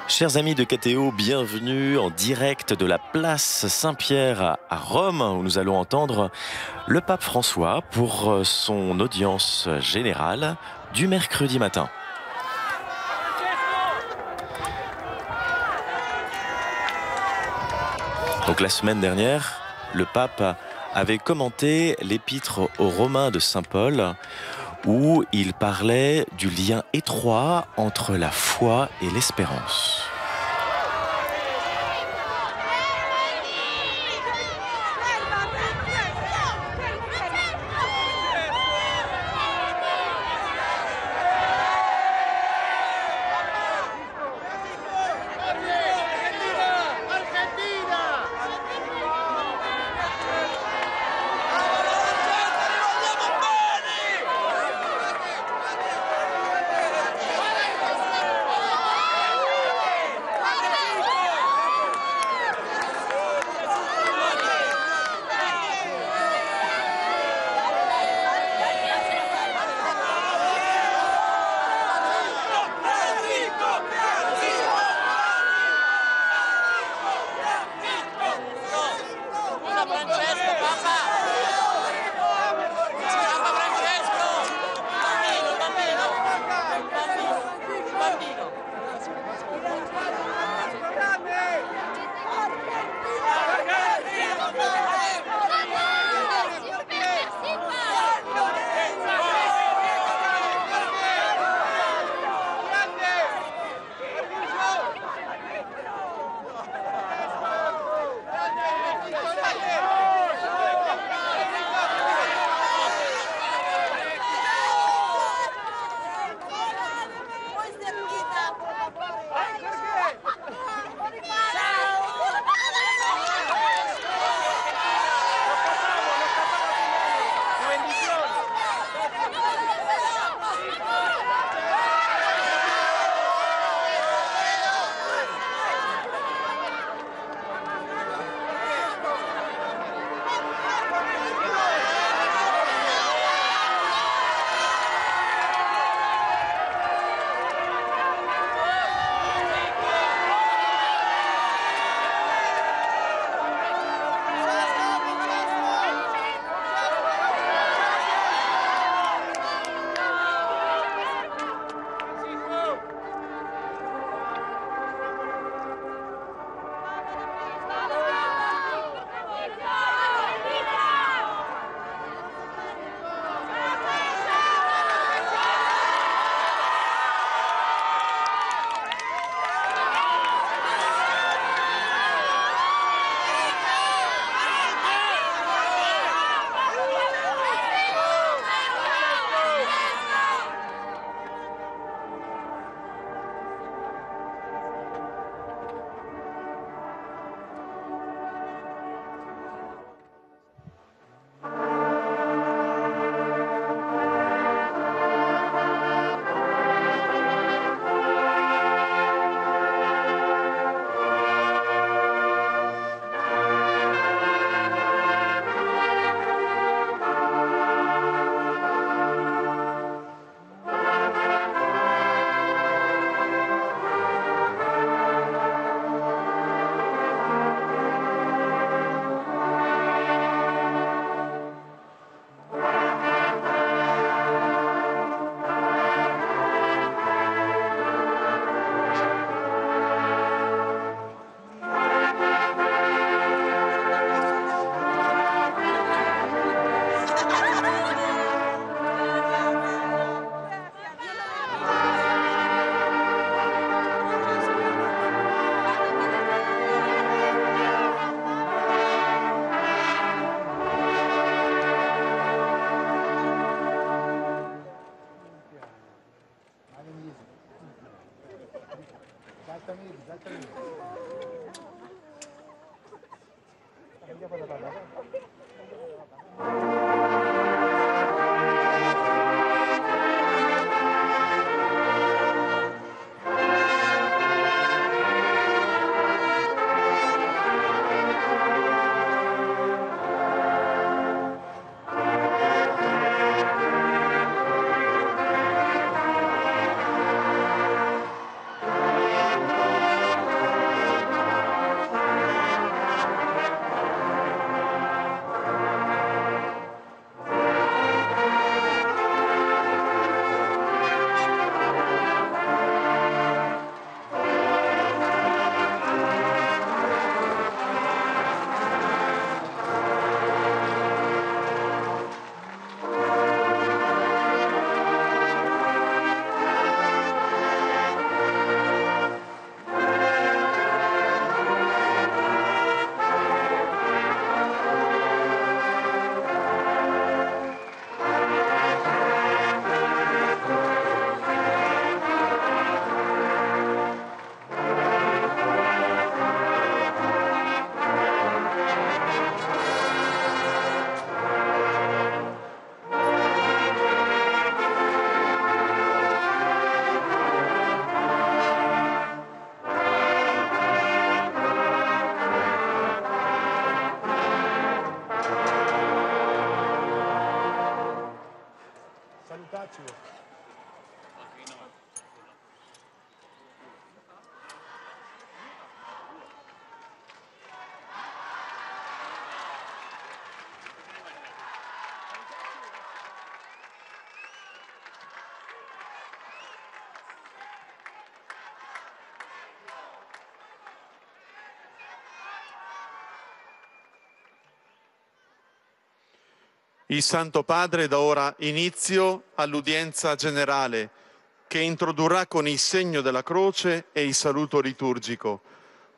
Chers amis de KTO, bienvenue en direct de la place Saint-Pierre à Rome, où nous allons entendre le pape François pour son audience générale du mercredi matin. Donc la semaine dernière, le pape avait commenté l'épître aux Romains de Saint Paul, où il parlait du lien étroit entre la foi et l'espérance. Il Santo Padre dà ora inizio all'udienza generale, che introdurrà con il segno della croce e il saluto liturgico.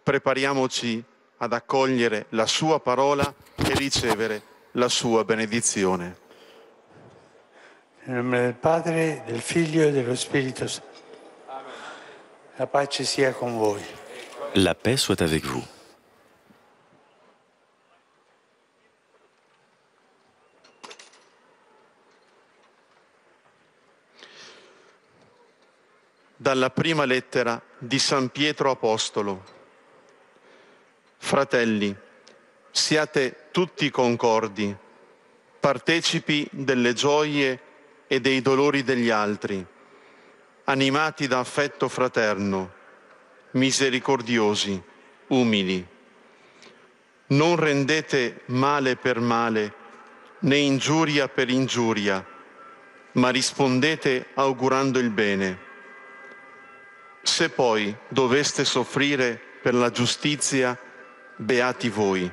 Prepariamoci ad accogliere la sua parola e ricevere la sua benedizione. Nel nome del Padre, del Figlio e dello Spirito Santo. La pace sia con voi. La paix soit avec vous. Dalla prima lettera di San Pietro Apostolo. Fratelli, siate tutti concordi, partecipi delle gioie e dei dolori degli altri, animati da affetto fraterno, misericordiosi, umili. Non rendete male per male, né ingiuria per ingiuria, ma rispondete augurando il bene. Se poi doveste soffrire per la giustizia, beati voi.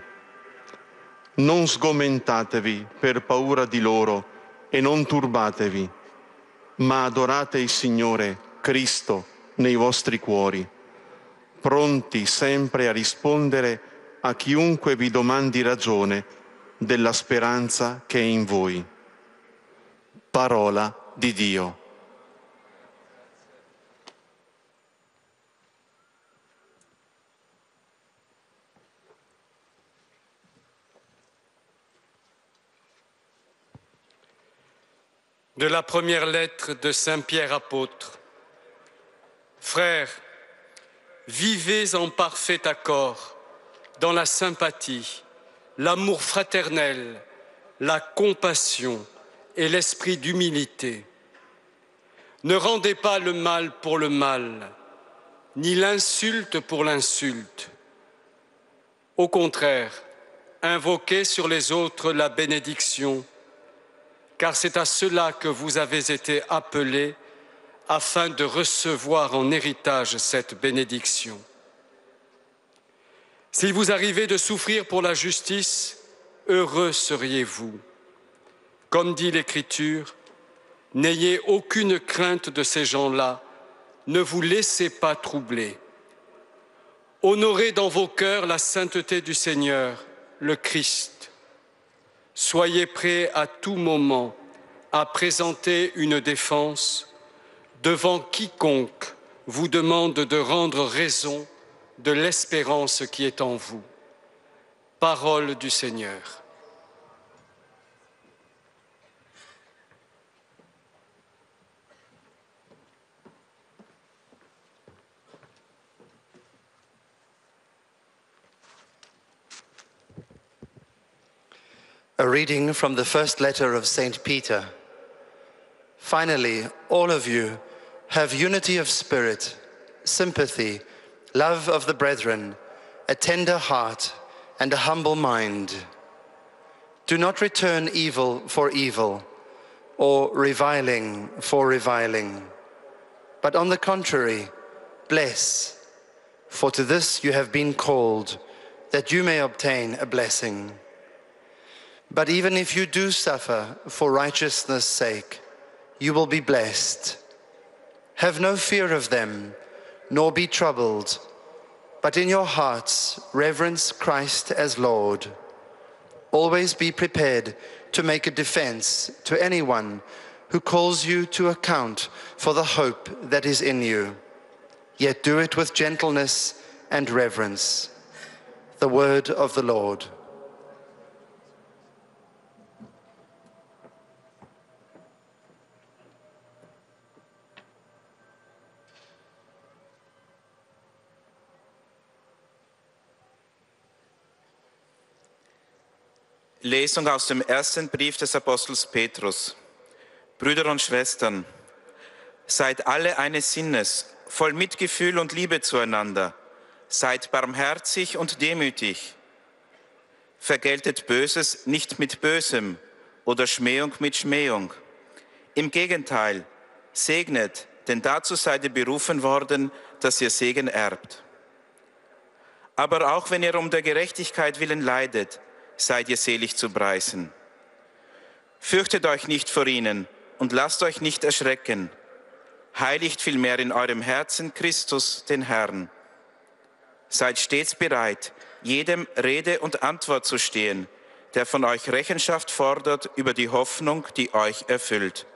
Non sgomentatevi per paura di loro e non turbatevi, ma adorate il Signore Cristo nei vostri cuori, pronti sempre a rispondere a chiunque vi domandi ragione della speranza che è in voi. Parola di Dio. De la première lettre de Saint Pierre apôtre. Frères, vivez en parfait accord dans la sympathie, l'amour fraternel, la compassion et l'esprit d'humilité. Ne rendez pas le mal pour le mal, ni l'insulte pour l'insulte. Au contraire, invoquez sur les autres la bénédiction, car c'est à cela que vous avez été appelés afin de recevoir en héritage cette bénédiction. S'il vous arrivait de souffrir pour la justice, heureux seriez-vous. Comme dit l'Écriture, n'ayez aucune crainte de ces gens-là, ne vous laissez pas troubler. Honorez dans vos cœurs la sainteté du Seigneur, le Christ. Soyez prêts à tout moment à présenter une défense devant quiconque vous demande de rendre raison de l'espérance qui est en vous. Parole du Seigneur. A reading from the first letter of Saint Peter. Finally, all of you have unity of spirit, sympathy, love of the brethren, a tender heart, and a humble mind. Do not return evil for evil, or reviling for reviling, but on the contrary, bless, for to this you have been called, that you may obtain a blessing. But even if you do suffer for righteousness' sake, you will be blessed. Have no fear of them, nor be troubled, but in your hearts reverence Christ as Lord. Always be prepared to make a defense to anyone who calls you to account for the hope that is in you. Yet do it with gentleness and reverence. The word of the Lord. Lesung aus dem ersten Brief des Apostels Petrus. Brüder und Schwestern, seid alle eines Sinnes, voll Mitgefühl und Liebe zueinander. Seid barmherzig und demütig. Vergeltet Böses nicht mit Bösem oder Schmähung mit Schmähung. Im Gegenteil, segnet, denn dazu seid ihr berufen worden, dass ihr Segen erbt. Aber auch wenn ihr um der Gerechtigkeit willen leidet, seid ihr selig zu preisen. Fürchtet euch nicht vor ihnen und lasst euch nicht erschrecken. Heiligt vielmehr in eurem Herzen Christus, den Herrn. Seid stets bereit, jedem Rede und Antwort zu stehen, der von euch Rechenschaft fordert über die Hoffnung, die euch erfüllt.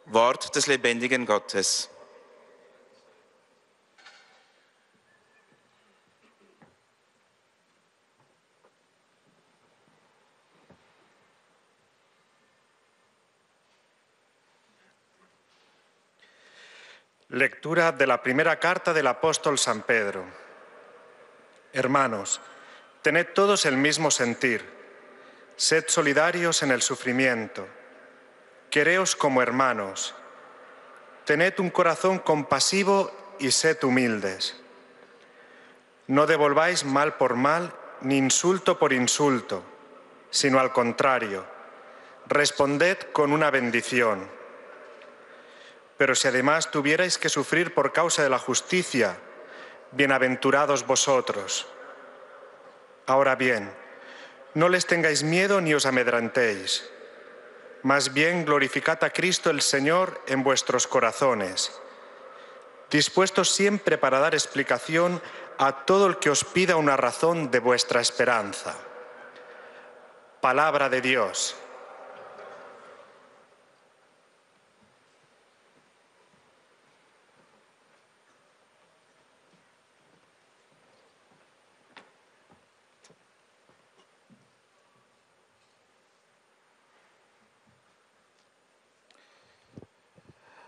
Wort des lebendigen Gottes. Lectura de la primera carta del apóstol San Pedro. Hermanos, tened todos el mismo sentir, sed solidarios en el sufrimiento, quereos como hermanos, tened un corazón compasivo y sed humildes. No devolváis mal por mal ni insulto por insulto, sino al contrario, responded con una bendición. Pero si además tuvierais que sufrir por causa de la justicia, bienaventurados vosotros. Ahora bien, no les tengáis miedo ni os amedrentéis. Más bien glorificad a Cristo el Señor en vuestros corazones, dispuestos siempre para dar explicación a todo el que os pida una razón de vuestra esperanza. Palabra de Dios.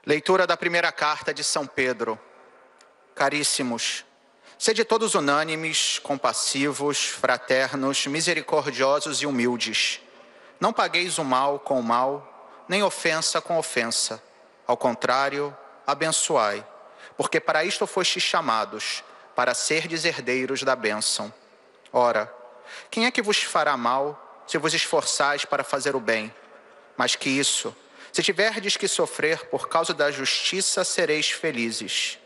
Leitura da primeira carta de São Pedro. Caríssimos, sede todos unânimes, compassivos, fraternos, misericordiosos e humildes. Não pagueis o mal com o mal, nem ofensa com ofensa. Ao contrário, abençoai, porque para isto fostes chamados, para serdes herdeiros da bênção. Ora, quem é que vos fará mal, se vos esforçais para fazer o bem? Mas que isso, se tiverdes que sofrer por causa da justiça, sereis felizes.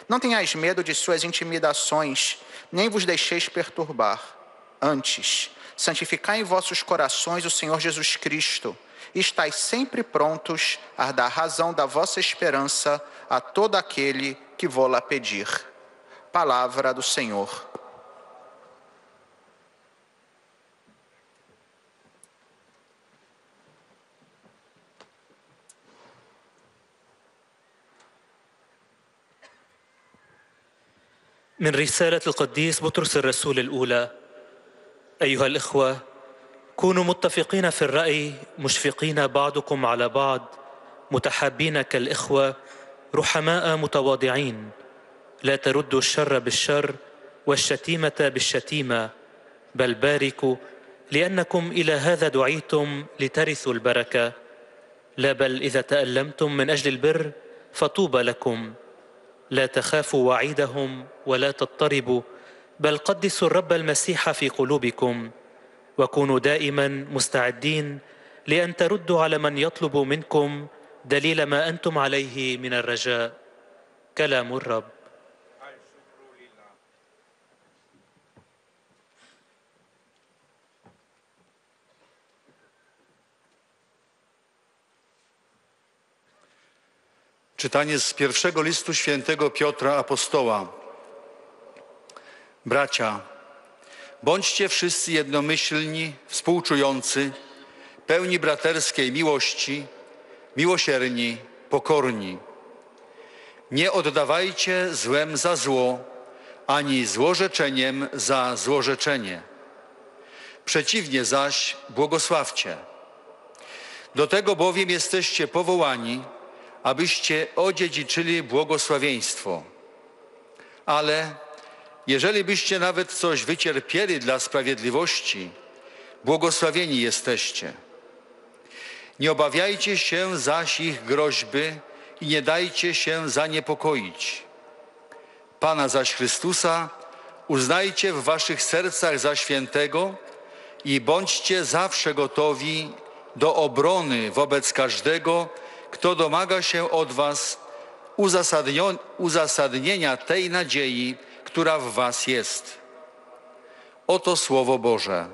Não tenhais medo de suas intimidações, nem vos deixeis perturbar. Antes, santificai em vossos corações o Senhor Jesus Cristo, e estais sempre prontos a dar razão da vossa esperança a todo aquele que vô-la pedir. Palavra do Senhor. من رسالة القديس بطرس الرسول الأولى. أيها الإخوة، كونوا متفقين في الرأي، مشفقين بعضكم على بعض، متحابين كالإخوة، رحماء متواضعين، لا تردوا الشر بالشر والشتيمة بالشتيمة، بل باركوا، لأنكم إلى هذا دعيتم لترثوا البركة. لا بل إذا تألمتم من أجل البر فطوبى لكم. لا تخافوا وعيدهم ولا تضطربوا، بل قدسوا الرب المسيح في قلوبكم، وكونوا دائما مستعدين لأن تردوا على من يطلب منكم دليل ما أنتم عليه من الرجاء. كلام الرب. Czytanie z pierwszego listu świętego Piotra Apostoła. Bracia, bądźcie wszyscy jednomyślni, współczujący, pełni braterskiej miłości, miłosierni, pokorni. Nie oddawajcie złem za zło, ani złorzeczeniem za złorzeczenie. Przeciwnie zaś błogosławcie. Do tego bowiem jesteście powołani, abyście odziedziczyli błogosławieństwo. Ale jeżeli byście nawet coś wycierpieli dla sprawiedliwości, błogosławieni jesteście. Nie obawiajcie się zaś ich groźby i nie dajcie się zaniepokoić. Pana zaś Chrystusa uznajcie w waszych sercach za świętego i bądźcie zawsze gotowi do obrony wobec każdego, kto domaga się od was uzasadnienia tej nadziei, która w was jest. Oto Słowo Boże.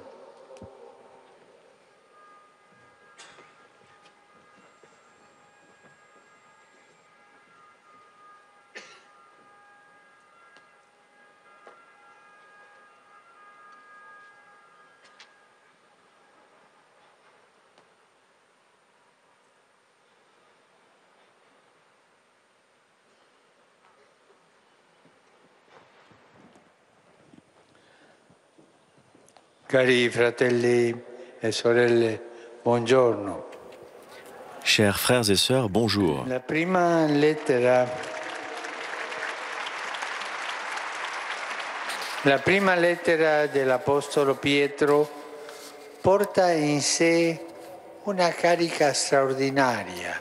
Cari fratelli e sorelle, buongiorno. Chers frères et sœurs, bonjour. La prima lettera dell'Apostolo Pietro porta in sé una carica straordinaria.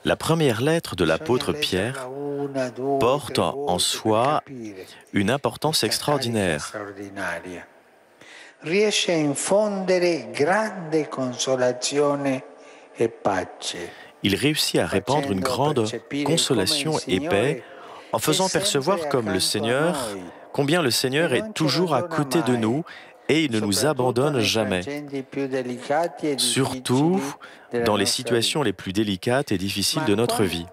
La première lettre de l'apôtre Pierre porte en soi une importance extraordinaire. Riesce a infondere grande consolazione e pace. Il réussit à répandre une grande consolation et paix en faisant percevoir combien le Seigneur est toujours à côté de nous et il ne nous abandonne jamais, surtout dans les situations les plus délicates et difficiles de notre vie.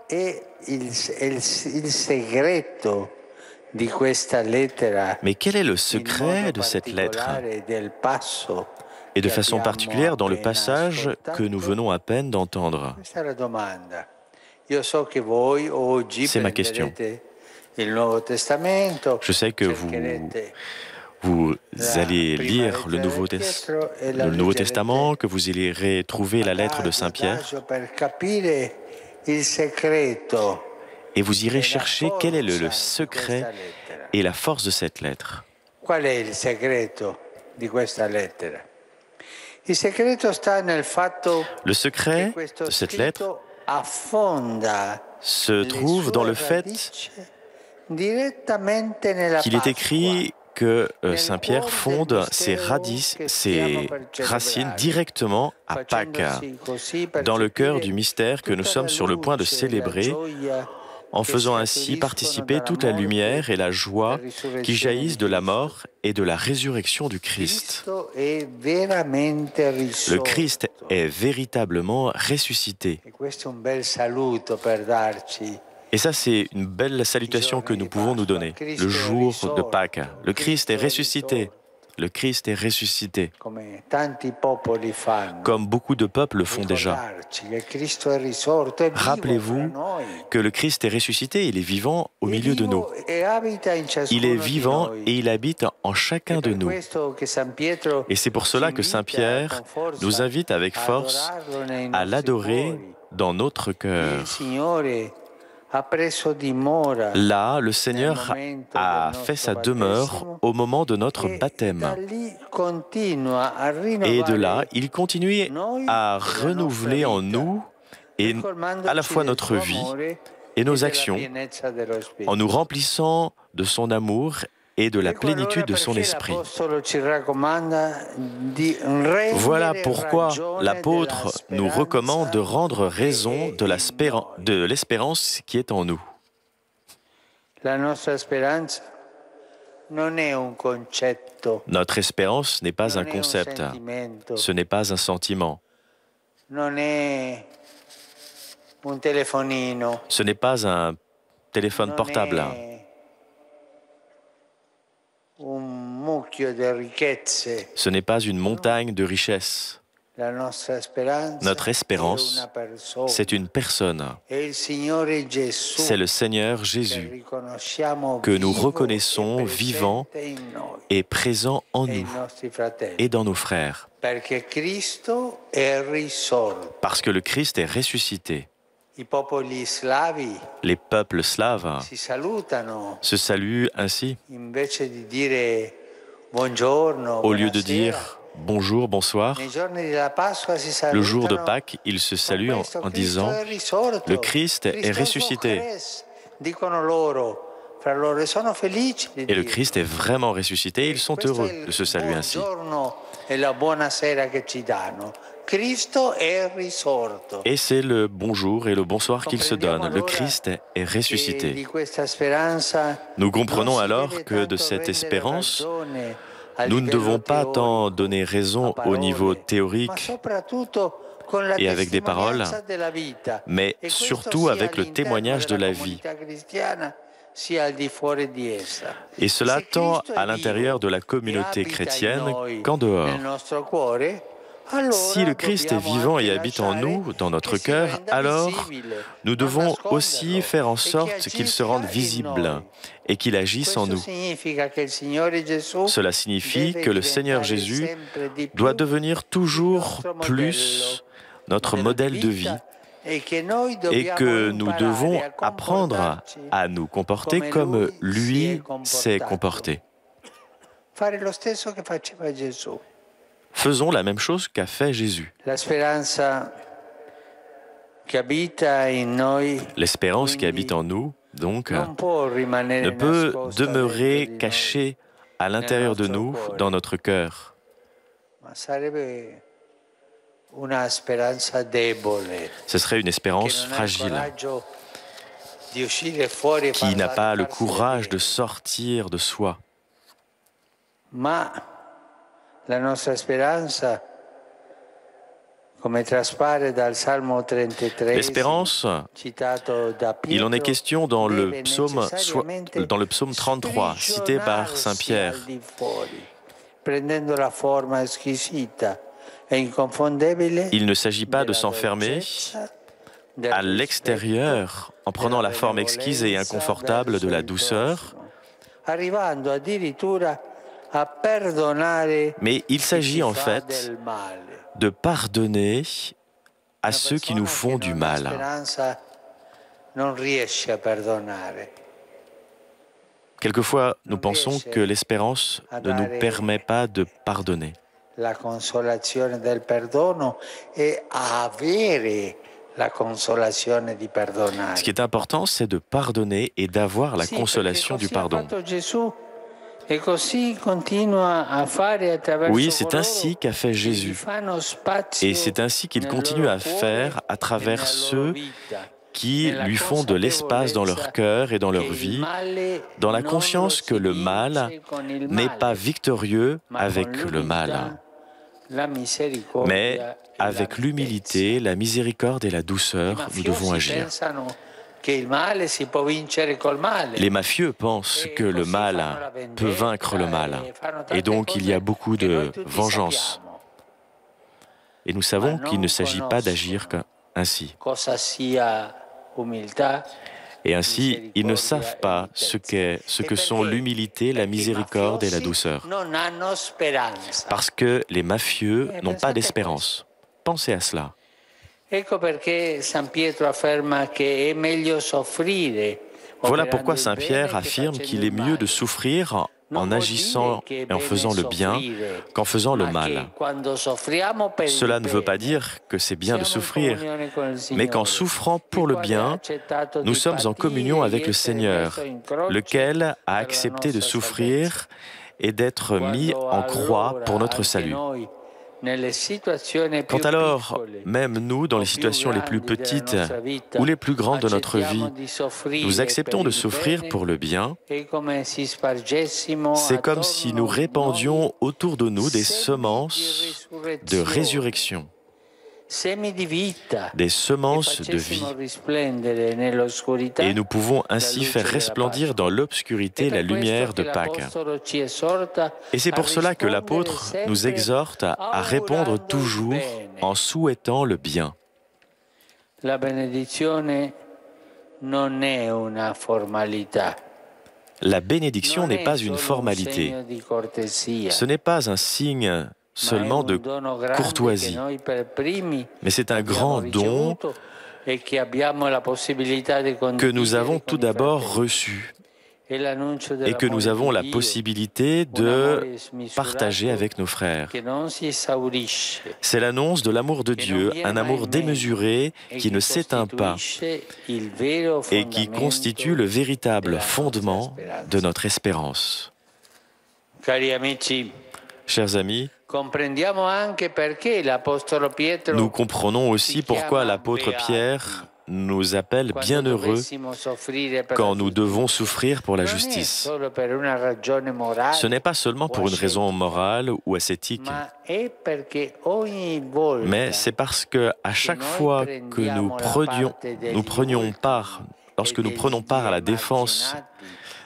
Mais quel est le secret de cette lettre? Et de façon particulière dans le passage que nous venons à peine d'entendre. C'est ma question. Je sais que vous allez lire le Nouveau Testament, que vous irez trouver la lettre de Saint Pierre, et vous irez chercher quel est le secret et la force de cette lettre. Qual è il segreto di questa lettera? Il segreto sta nel fatto Le secret de cette lettre se trouve dans le fait qu'il est écrit que Saint Pierre fonde ses racines directement à Pâques, dans le cœur du mystère que nous sommes sur le point de célébrer, en faisant ainsi participer toute la lumière et la joie qui jaillissent de la mort et de la résurrection du Christ. Le Christ est véritablement ressuscité. Et ça, c'est une belle salutation que nous pouvons nous donner. Le jour de Pâques, le Christ est ressuscité. Le Christ est ressuscité. Comme beaucoup de peuples le font déjà. Rappelez-vous que le Christ est ressuscité, il est vivant au milieu de nous. Il est vivant et il habite en chacun de nous. Et c'est pour cela que Saint Pierre nous invite avec force à l'adorer dans notre cœur. Là, le Seigneur a fait sa demeure au moment de notre baptême. Et de là, il continue à renouveler en nous et à la fois notre vie et nos actions en nous remplissant de son amour et de la plénitude de son esprit. Voilà pourquoi l'apôtre nous recommande de rendre raison de l'espérance qui est en nous. Notre espérance n'est pas un concept, ce n'est pas un sentiment, ce n'est pas un téléphone portable. Ce n'est pas une montagne de richesses. Notre espérance, c'est une personne. C'est le Seigneur Jésus que nous reconnaissons vivant et présent en nous et dans nos frères. Parce que le Christ est ressuscité. Les peuples slaves se saluent ainsi. Au lieu de dire bonjour, bonsoir, le jour de Pâques, ils se saluent en disant « Le Christ est ressuscité ». Et le Christ est vraiment ressuscité, ils sont heureux de se saluer ainsi. Et c'est le bonjour et le bonsoir qu'il se donne. Le Christ est ressuscité. Nous comprenons alors que de cette espérance, nous ne devons pas tant donner raison au niveau théorique et avec des paroles, mais surtout avec le témoignage de la vie. Et cela tant à l'intérieur de la communauté chrétienne qu'en dehors. Si le Christ est vivant et habite en nous, dans notre cœur, alors nous devons aussi faire en sorte qu'il se rende visible et qu'il agisse en nous. Cela signifie que le Seigneur Jésus doit devenir toujours plus notre modèle de vie et que nous devons apprendre à nous comporter comme lui s'est comporté. Faisons la même chose qu'a fait Jésus. L'espérance qui habite en nous, donc, ne peut demeurer cachée à l'intérieur de nous, dans notre cœur. Ce serait une espérance fragile, qui n'a pas le courage de sortir de soi. L'espérance, il en est question dans le psaume 33, cité par saint Pierre. Il ne s'agit pas de s'enfermer à l'extérieur en prenant la forme exquise et inconfortable de la douceur, mais il s'agit en fait de pardonner à ceux qui nous font du mal. Quelquefois, nous pensons que l'espérance ne nous permet pas de pardonner. Ce qui est important, c'est de pardonner et d'avoir la consolation du pardon. Oui, c'est ainsi qu'a fait Jésus. Et c'est ainsi qu'il continue à faire à travers ceux qui lui font de l'espace dans leur cœur et dans leur vie, dans la conscience que le mal n'est pas victorieux avec le mal, mais avec l'humilité, la miséricorde et la douceur, nous devons agir. Les mafieux pensent que le mal peut vaincre le mal, et donc il y a beaucoup de vengeance. Et nous savons qu'il ne s'agit pas d'agir ainsi. Et ainsi, ils ne savent pas ce que sont l'humilité, la miséricorde et la douceur. Parce que les mafieux n'ont pas d'espérance. Pensez à cela. Voilà pourquoi saint Pierre affirme qu'il est mieux de souffrir en agissant et en faisant le bien qu'en faisant le mal. Cela ne veut pas dire que c'est bien de souffrir, mais qu'en souffrant pour le bien, nous sommes en communion avec le Seigneur, lequel a accepté de souffrir et d'être mis en croix pour notre salut. Quand alors, même nous, dans les situations les plus petites ou les plus grandes de notre vie, nous acceptons de souffrir pour le bien, c'est comme si nous répandions autour de nous des semences de résurrection, des semences de vie. Et nous pouvons ainsi faire resplendir dans l'obscurité la lumière de Pâques. Et c'est pour cela que l'apôtre nous exhorte à répondre toujours en souhaitant le bien. La bénédiction n'est pas une formalité. Ce n'est pas un signe seulement de courtoisie, mais c'est un grand don que nous avons tout d'abord reçu et que nous avons la possibilité de partager avec nos frères. C'est l'annonce de l'amour de Dieu, un amour démesuré qui ne s'éteint pas et qui constitue le véritable fondement de notre espérance. Chers amis, nous comprenons aussi pourquoi l'apôtre Pierre nous appelle bienheureux quand nous devons souffrir pour la justice. Ce n'est pas seulement pour une raison morale ou ascétique, mais c'est parce que à chaque fois que lorsque nous prenons part à la défense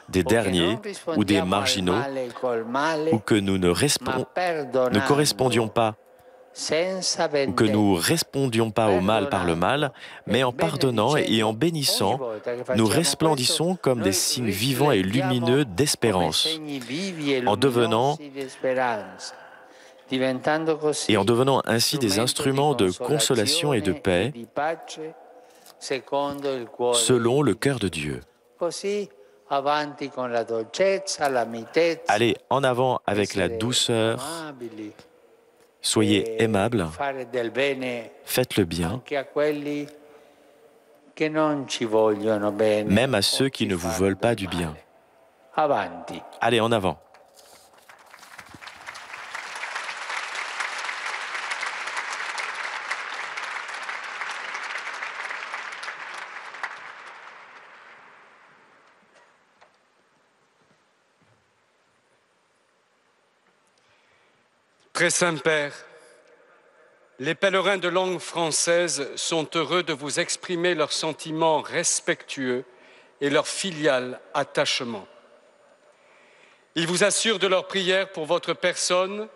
des derniers ou des marginaux, ou que nous ne correspondions pas ou que nous ne répondions pas au mal par le mal, mais en pardonnant et en bénissant, nous resplendissons comme des signes vivants et lumineux d'espérance, en devenant ainsi des instruments de consolation et de paix selon le cœur de Dieu. Allez en avant avec la douceur, soyez aimables, faites le bien, même à ceux qui ne vous veulent pas du bien. Allez en avant. Très Saint-Père, les pèlerins de langue française sont heureux de vous exprimer leurs sentiments respectueux et leur filial attachement. Ils vous assurent de leur prière pour votre personne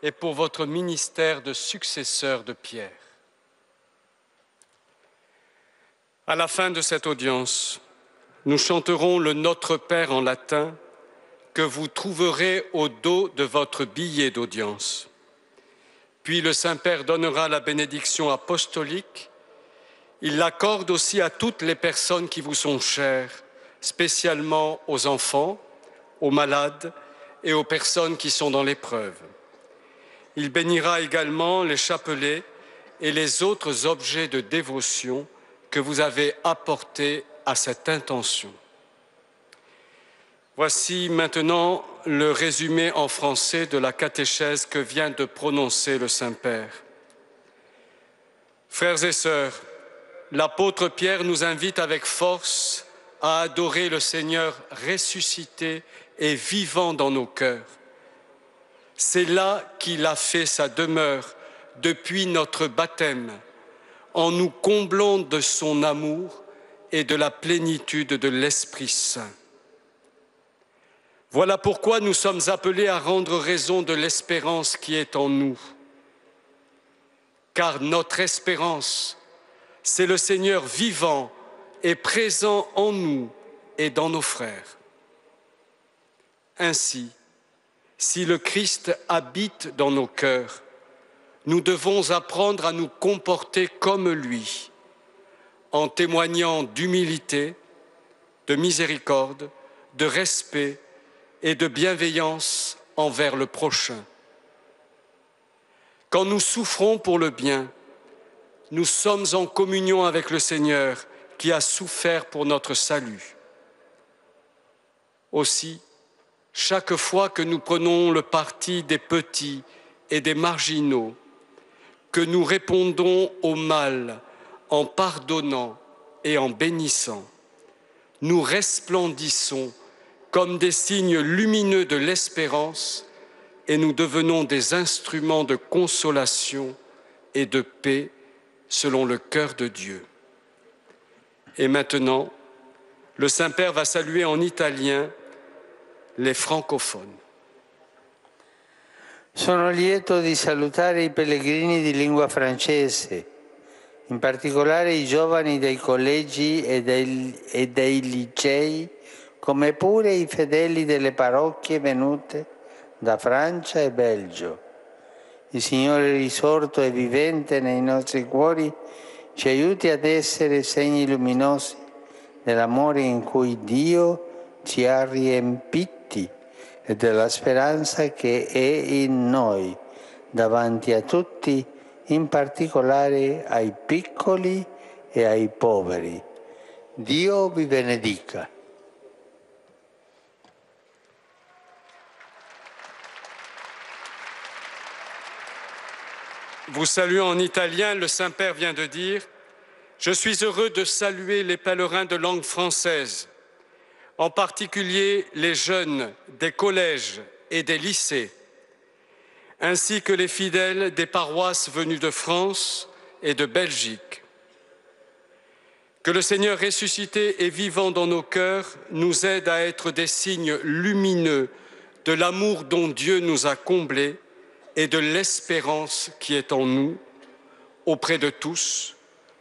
et pour votre ministère de successeur de Pierre. À la fin de cette audience, nous chanterons le Notre Père en latin que vous trouverez au dos de votre billet d'audience. Puis le Saint-Père donnera la bénédiction apostolique. Il l'accorde aussi à toutes les personnes qui vous sont chères, spécialement aux enfants, aux malades et aux personnes qui sont dans l'épreuve. Il bénira également les chapelets et les autres objets de dévotion que vous avez apportés à cette intention. Voici maintenant le résumé en français de la catéchèse que vient de prononcer le Saint-Père. Frères et sœurs, l'apôtre Pierre nous invite avec force à adorer le Seigneur ressuscité et vivant dans nos cœurs. C'est là qu'il a fait sa demeure depuis notre baptême, en nous comblant de son amour et de la plénitude de l'Esprit Saint. Voilà pourquoi nous sommes appelés à rendre raison de l'espérance qui est en nous. Car notre espérance, c'est le Seigneur vivant et présent en nous et dans nos frères. Ainsi, si le Christ habite dans nos cœurs, nous devons apprendre à nous comporter comme lui, en témoignant d'humilité, de miséricorde, de respect et de bienveillance envers le prochain. Quand nous souffrons pour le bien, nous sommes en communion avec le Seigneur qui a souffert pour notre salut. Aussi, chaque fois que nous prenons le parti des petits et des marginaux, que nous répondons au mal en pardonnant et en bénissant, nous resplendissons comme des signes lumineux de l'espérance et nous devenons des instruments de consolation et de paix selon le cœur de Dieu. Et maintenant, le Saint-Père va saluer en italien les francophones. Sono lieto di salutare i pellegrini di lingua francese, in particolare i giovani dei collegi e dei licei, come pure i fedeli delle parrocchie venute da Francia e Belgio. Il Signore risorto e vivente nei nostri cuori ci aiuti ad essere segni luminosi dell'amore in cui Dio ci ha riempiti e della speranza che è in noi, davanti a tutti, in particolare ai piccoli e ai poveri. Dio vi benedica. Vous saluant en italien, le Saint-Père vient de dire « Je suis heureux de saluer les pèlerins de langue française, en particulier les jeunes des collèges et des lycées, ainsi que les fidèles des paroisses venues de France et de Belgique. Que le Seigneur ressuscité et vivant dans nos cœurs nous aide à être des signes lumineux de l'amour dont Dieu nous a comblés et de l'espérance qui est en nous auprès de tous,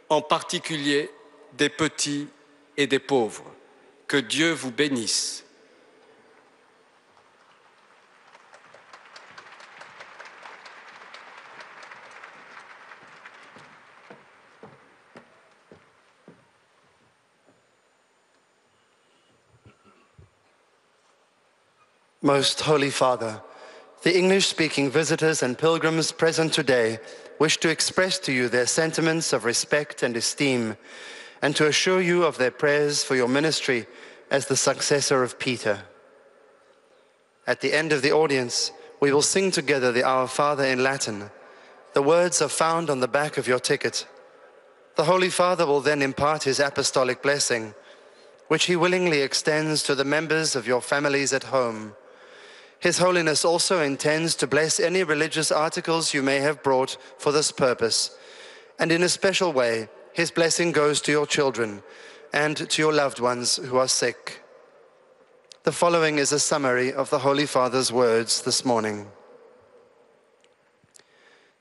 en particulier des petits et des pauvres. Que Dieu vous bénisse. Most Holy Father, the English-speaking visitors and pilgrims present today wish to express to you their sentiments of respect and esteem, and to assure you of their prayers for your ministry as the successor of Peter. At the end of the audience, we will sing together the Our Father in Latin. The words are found on the back of your ticket. The Holy Father will then impart his apostolic blessing, which he willingly extends to the members of your families at home. His Holiness also intends to bless any religious articles you may have brought for this purpose. And in a special way, his blessing goes to your children and to your loved ones who are sick. The following is a summary of the Holy Father's words this morning.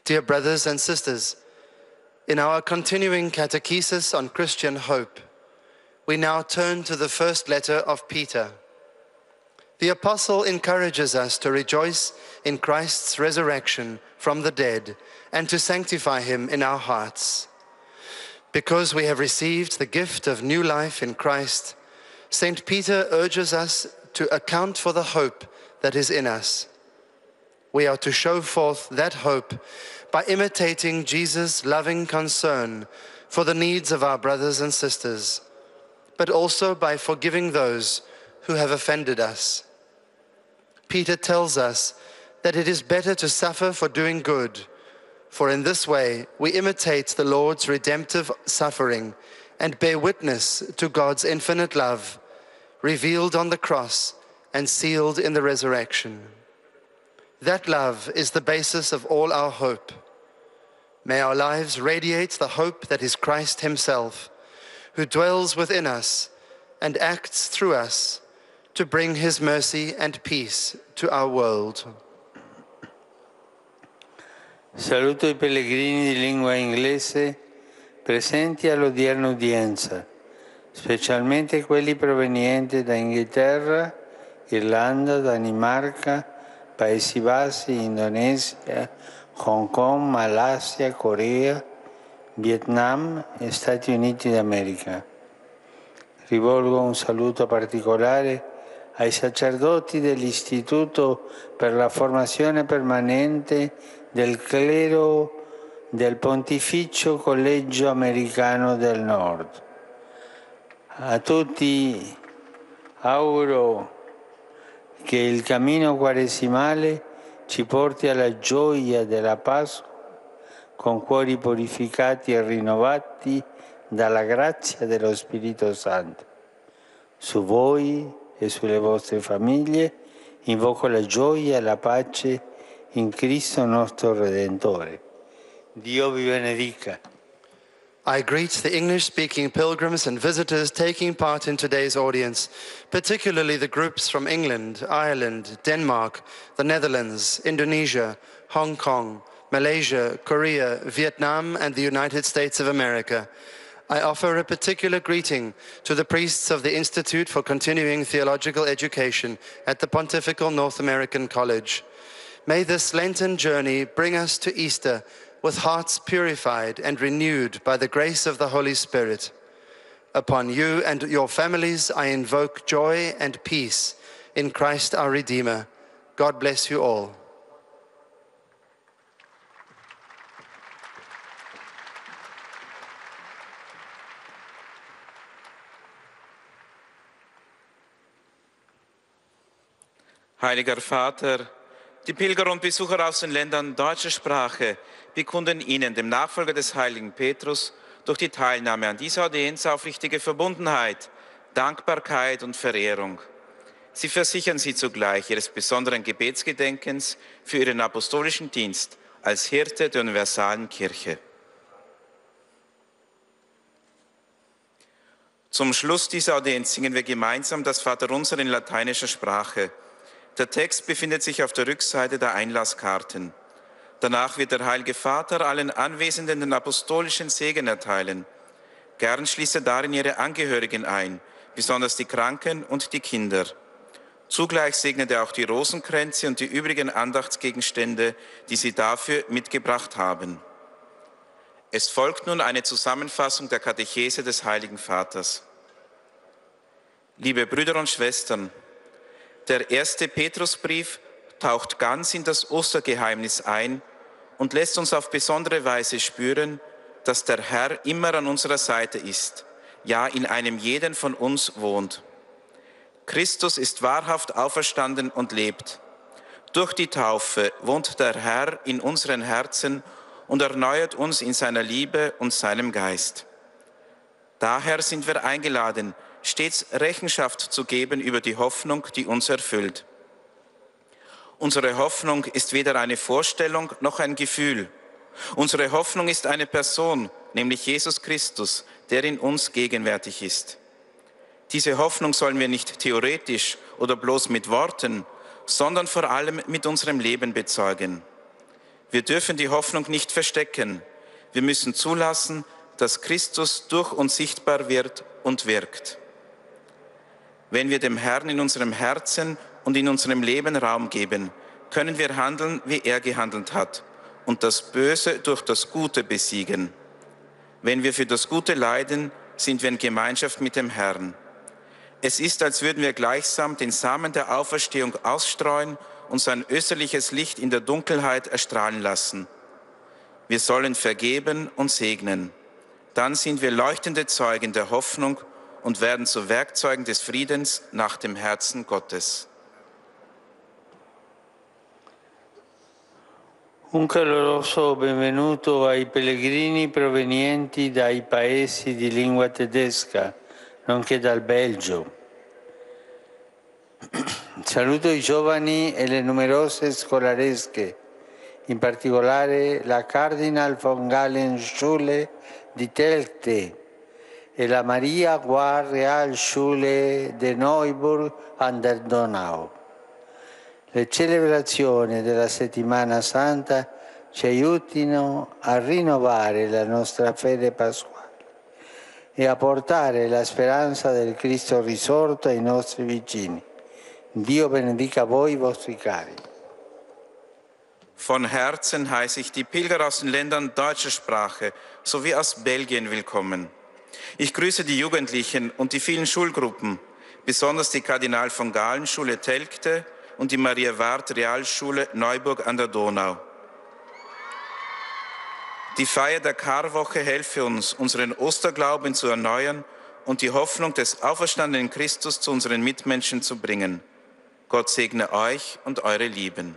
Dear brothers and sisters, in our continuing catechesis on Christian hope, we now turn to the first letter of Peter. The apostle encourages us to rejoice in Christ's resurrection from the dead and to sanctify him in our hearts. Because we have received the gift of new life in Christ, St. Peter urges us to account for the hope that is in us. We are to show forth that hope by imitating Jesus' loving concern for the needs of our brothers and sisters, but also by forgiving those who have offended us. Peter tells us that it is better to suffer for doing good, for in this way we imitate the Lord's redemptive suffering and bear witness to God's infinite love, revealed on the cross and sealed in the resurrection. That love is the basis of all our hope. May our lives radiate the hope that is Christ himself, who dwells within us and acts through us to bring his mercy and peace to our world. Saluto i pellegrini di lingua inglese presenti all'odierna udienza, specialmente quelli provenienti da Inghilterra, Irlanda, Danimarca, Paesi Bassi, Indonesia, Hong Kong, Malaysia, Corea, Vietnam e Stati Uniti d'America. Rivolgo un saluto particolare ai sacerdoti dell'Istituto per la formazione permanente del clero del Pontificio Collegio Americano del Nord. A tutti auguro che il cammino quaresimale ci porti alla gioia della Pasqua con cuori purificati e rinnovati dalla grazia dello Spirito Santo. Su voi e sulle vostre famiglie invoco la gioia e la pace in Cristo nostro Redentore. Dio vi benedica. I greet the English-speaking pilgrims and visitors taking part in today's audience, particularly the groups from England, Ireland, Denmark, the Netherlands, Indonesia, Hong Kong, Malaysia, Korea, Vietnam, and the United States of America. I offer a particular greeting to the priests of the Institute for Continuing Theological Education at the Pontifical North American College. May this Lenten journey bring us to Easter with hearts purified and renewed by the grace of the Holy Spirit. Upon you and your families I invoke joy and peace in Christ our Redeemer. God bless you all. Heiliger Vater, die Pilger und Besucher aus den Ländern deutscher Sprache bekunden Ihnen, dem Nachfolger des heiligen Petrus, durch die Teilnahme an dieser Audienz aufrichtige Verbundenheit, Dankbarkeit und Verehrung. Sie versichern Sie zugleich Ihres besonderen Gebetsgedenkens für Ihren apostolischen Dienst als Hirte der universalen Kirche. Zum Schluss dieser Audienz singen wir gemeinsam das Vaterunser in lateinischer Sprache. Der Text befindet sich auf der Rückseite der Einlasskarten. Danach wird der Heilige Vater allen Anwesenden den apostolischen Segen erteilen. Gern schließt er darin ihre Angehörigen ein, besonders die Kranken und die Kinder. Zugleich segnet er auch die Rosenkränze und die übrigen Andachtsgegenstände, die sie dafür mitgebracht haben. Es folgt nun eine Zusammenfassung der Katechese des Heiligen Vaters. Liebe Brüder und Schwestern, der erste Petrusbrief taucht ganz in das Ostergeheimnis ein und lässt uns auf besondere Weise spüren, dass der Herr immer an unserer Seite ist, ja in einem jeden von uns wohnt. Christus ist wahrhaft auferstanden und lebt. Durch die Taufe wohnt der Herr in unseren Herzen und erneuert uns in seiner Liebe und seinem Geist. Daher sind wir eingeladen, stets Rechenschaft zu geben über die Hoffnung, die uns erfüllt. Unsere Hoffnung ist weder eine Vorstellung noch ein Gefühl. Unsere Hoffnung ist eine Person, nämlich Jesus Christus, der in uns gegenwärtig ist. Diese Hoffnung sollen wir nicht theoretisch oder bloß mit Worten, sondern vor allem mit unserem Leben bezeugen. Wir dürfen die Hoffnung nicht verstecken. Wir müssen zulassen, dass Christus durch uns sichtbar wird und wirkt. Wenn wir dem Herrn in unserem Herzen und in unserem Leben Raum geben, können wir handeln, wie er gehandelt hat, und das Böse durch das Gute besiegen. Wenn wir für das Gute leiden, sind wir in Gemeinschaft mit dem Herrn. Es ist, als würden wir gleichsam den Samen der Auferstehung ausstreuen und sein österliches Licht in der Dunkelheit erstrahlen lassen. Wir sollen vergeben und segnen. Dann sind wir leuchtende Zeugen der Hoffnung und werden zu Werkzeugen des Friedens nach dem Herzen Gottes. Un caloroso benvenuto ai pellegrini provenienti dai paesi di lingua tedesca, nonché dal Belgio. Saluto i giovani e le numerose scolaresche, in particolare la Cardinal von Galen Schule di Telgte e la Maria Guar Real Schule de Neuburg an der Donau. Le celebrazioni della Settimana Santa ci aiutino a rinnovare la nostra fede pasquale e a portare la speranza del Cristo risorto ai nostri vicini. Dio benedica voi, vostri cari. Von Herzen heiße ich die Pilger aus den Ländern deutscher Sprache sowie aus Belgien willkommen. Ich grüße die Jugendlichen und die vielen Schulgruppen, besonders die Kardinal von Galen Schule Telgte und die Maria Ward Realschule Neuburg an der Donau. Die Feier der Karwoche helfe uns, unseren Osterglauben zu erneuern und die Hoffnung des auferstandenen Christus zu unseren Mitmenschen zu bringen. Gott segne euch und eure Lieben.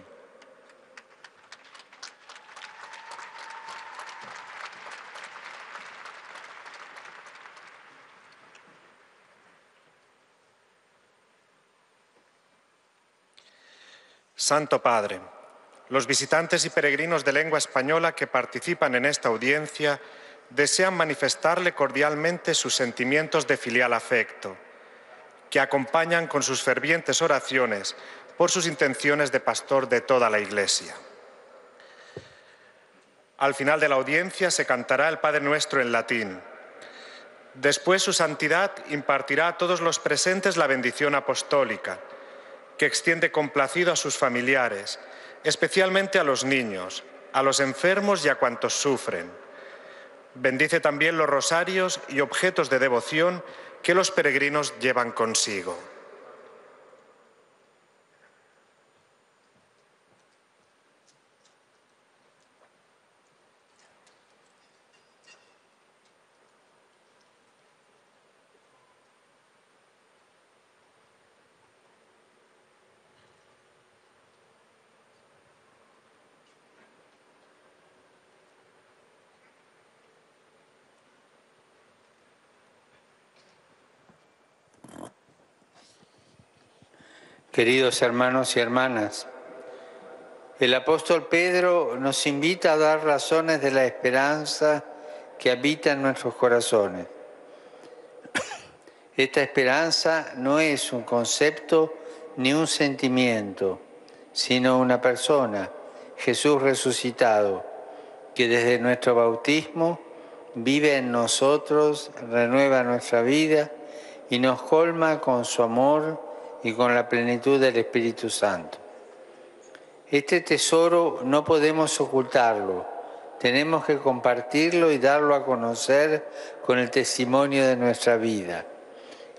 Santo Padre, los visitantes y peregrinos de lengua española que participan en esta audiencia desean manifestarle cordialmente sus sentimientos de filial afecto, que acompañan con sus fervientes oraciones por sus intenciones de pastor de toda la Iglesia. Al final de la audiencia se cantará el Padre Nuestro en latín. Después su Santidad impartirá a todos los presentes la bendición apostólica, que extiende complacido a sus familiares, especialmente a los niños, a los enfermos y a cuantos sufren. Bendice también los rosarios y objetos de devoción que los peregrinos llevan consigo. Queridos hermanos y hermanas, el apóstol Pedro nos invita a dar razones de la esperanza que habita en nuestros corazones. Esta esperanza no es un concepto ni un sentimiento, sino una persona, Jesús resucitado, que desde nuestro bautismo vive en nosotros, renueva nuestra vida y nos colma con su amor y con la plenitud del Espíritu Santo. Este tesoro no podemos ocultarlo, tenemos que compartirlo y darlo a conocer con el testimonio de nuestra vida.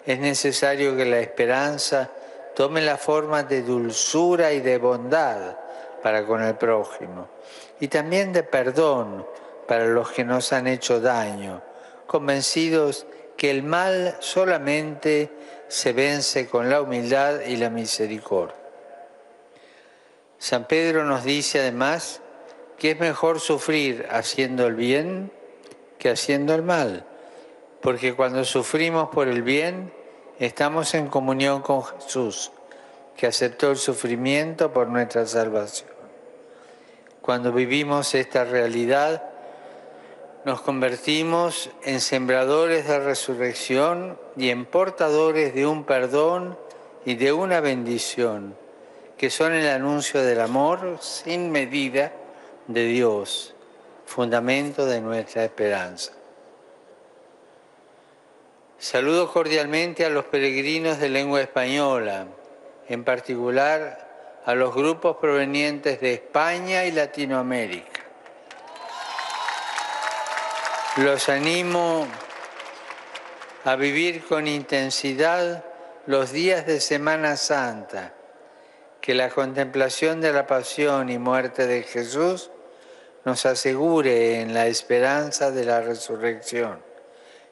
Es necesario que la esperanza tome la forma de dulzura y de bondad para con el prójimo, y también de perdón para los que nos han hecho daño, convencidos que el mal solamente se vence con la humildad y la misericordia. San Pedro nos dice además que es mejor sufrir haciendo el bien que haciendo el mal, porque cuando sufrimos por el bien, estamos en comunión con Jesús, que aceptó el sufrimiento por nuestra salvación. Cuando vivimos esta realidad, nos convertimos en sembradores de resurrección y en portadores de un perdón y de una bendición, que son el anuncio del amor sin medida de Dios, fundamento de nuestra esperanza. Saludo cordialmente a los peregrinos de lengua española, en particular a los grupos provenientes de España y Latinoamérica. Los animo a vivir con intensidad los días de Semana Santa, que la contemplación de la pasión y muerte de Jesús nos asegure en la esperanza de la resurrección